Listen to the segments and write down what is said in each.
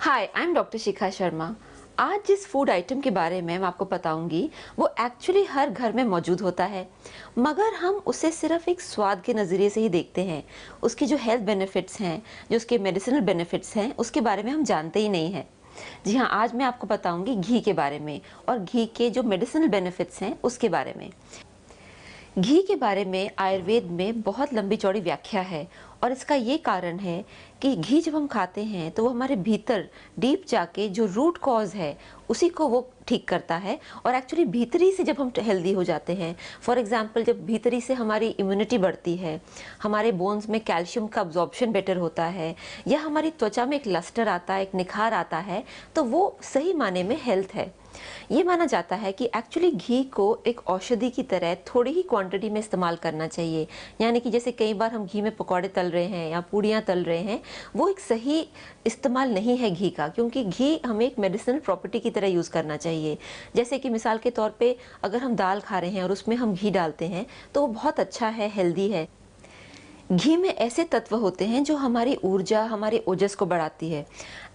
Hi, I am doctor Shikha Sharma. आज जिस food item के बारे में मैं आपको बताऊंगी वो एक्चुअली हर घर में मौजूद होता है, मगर हम उसे सिर्फ एक स्वाद के नज़रिए से ही देखते हैं। उसकी जो हेल्थ बेनिफिट्स हैं, जो उसके मेडिसिनल बेनिफिट्स हैं, उसके बारे में हम जानते ही नहीं हैं। जी हाँ, आज मैं आपको बताऊंगी घी के बारे में और घी के जो मेडिसिनल बेनिफिट्स हैं उसके बारे में। घी के बारे में आयुर्वेद में बहुत लंबी चौड़ी व्याख्या है और इसका ये कारण है कि घी जब हम खाते हैं तो वो हमारे भीतर डीप जाके जो रूट कॉज है उसी को वो ठीक करता है। और एक्चुअली भीतरी से जब हम हेल्दी हो जाते हैं, फॉर एग्जांपल जब भीतरी से हमारी इम्यूनिटी बढ़ती है, हमारे बोन्स में कैल्शियम का अब्जॉर्प्शन बेटर होता है, या हमारी त्वचा में एक लस्टर आता है, एक निखार आता है, तो वो सही माने में हेल्थ है। ये माना जाता है कि एक्चुअली घी को एक औषधि की तरह थोड़ी ही क्वांटिटी में इस्तेमाल करना चाहिए। यानी कि जैसे कई बार हम घी में पकौड़े तल रहे हैं या पूड़ियाँ तल रहे हैं, वो एक सही इस्तेमाल नहीं है घी का, क्योंकि घी हमें एक मेडिसिनल प्रॉपर्टी की तरह यूज़ करना चाहिए। जैसे कि मिसाल के तौर पे अगर हम दाल खा रहे हैं और उसमें हम घी डालते हैं तो वो बहुत अच्छा है, हेल्दी है। घी में ऐसे तत्व होते हैं जो हमारी ऊर्जा, हमारे ओजस को बढ़ाती है।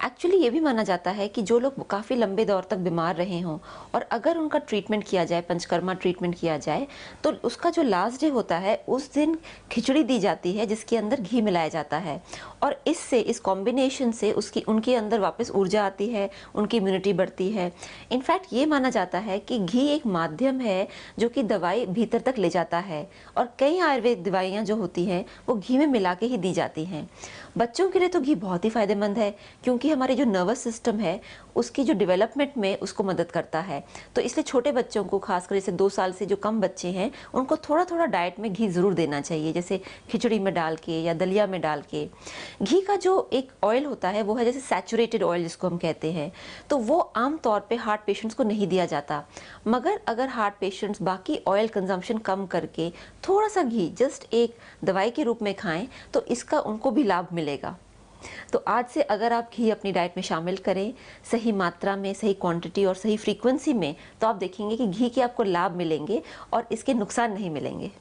एक्चुअली ये भी माना जाता है कि जो लोग काफ़ी लंबे दौर तक बीमार रहे हों और अगर उनका ट्रीटमेंट किया जाए, पंचकर्मा ट्रीटमेंट किया जाए, तो उसका जो लास्ट डे होता है उस दिन खिचड़ी दी जाती है जिसके अंदर घी मिलाया जाता है। और इससे, इस कॉम्बिनेशन से उनके अंदर वापस ऊर्जा आती है, उनकी इम्यूनिटी बढ़ती है। इनफैक्ट ये माना जाता है कि घी एक माध्यम है जो कि दवाई भीतर तक ले जाता है, और कई आयुर्वेद दवाइयाँ जो होती हैं वो घी में मिला के ही दी जाती हैं। बच्चों के लिए तो घी बहुत ही फायदेमंद है, क्योंकि हमारे जो नर्वस सिस्टम है उसकी जो डेवलपमेंट में उसको मदद करता है। तो इसलिए छोटे बच्चों को, खासकर जैसे 2 साल से जो कम बच्चे हैं, उनको थोड़ा थोड़ा डाइट में घी ज़रूर देना चाहिए, जैसे खिचड़ी में डाल के या दलिया में डाल के। घी का जो एक ऑयल होता है वो है जैसे सैचुरेटेड ऑयल जिसको हम कहते हैं, तो वो आम तौर पे हार्ट पेशेंट्स को नहीं दिया जाता। मगर अगर हार्ट पेशेंट्स बाकी ऑयल कंजम्पशन कम करके थोड़ा सा घी जस्ट एक दवाई के रूप में खाएं तो इसका उनको भी लाभ मिलेगा। तो आज से अगर आप घी अपनी डाइट में शामिल करें, सही मात्रा में, सही क्वांटिटी और सही फ्रीक्वेंसी में, तो आप देखेंगे कि घी के आपको लाभ मिलेंगे और इसके नुकसान नहीं मिलेंगे।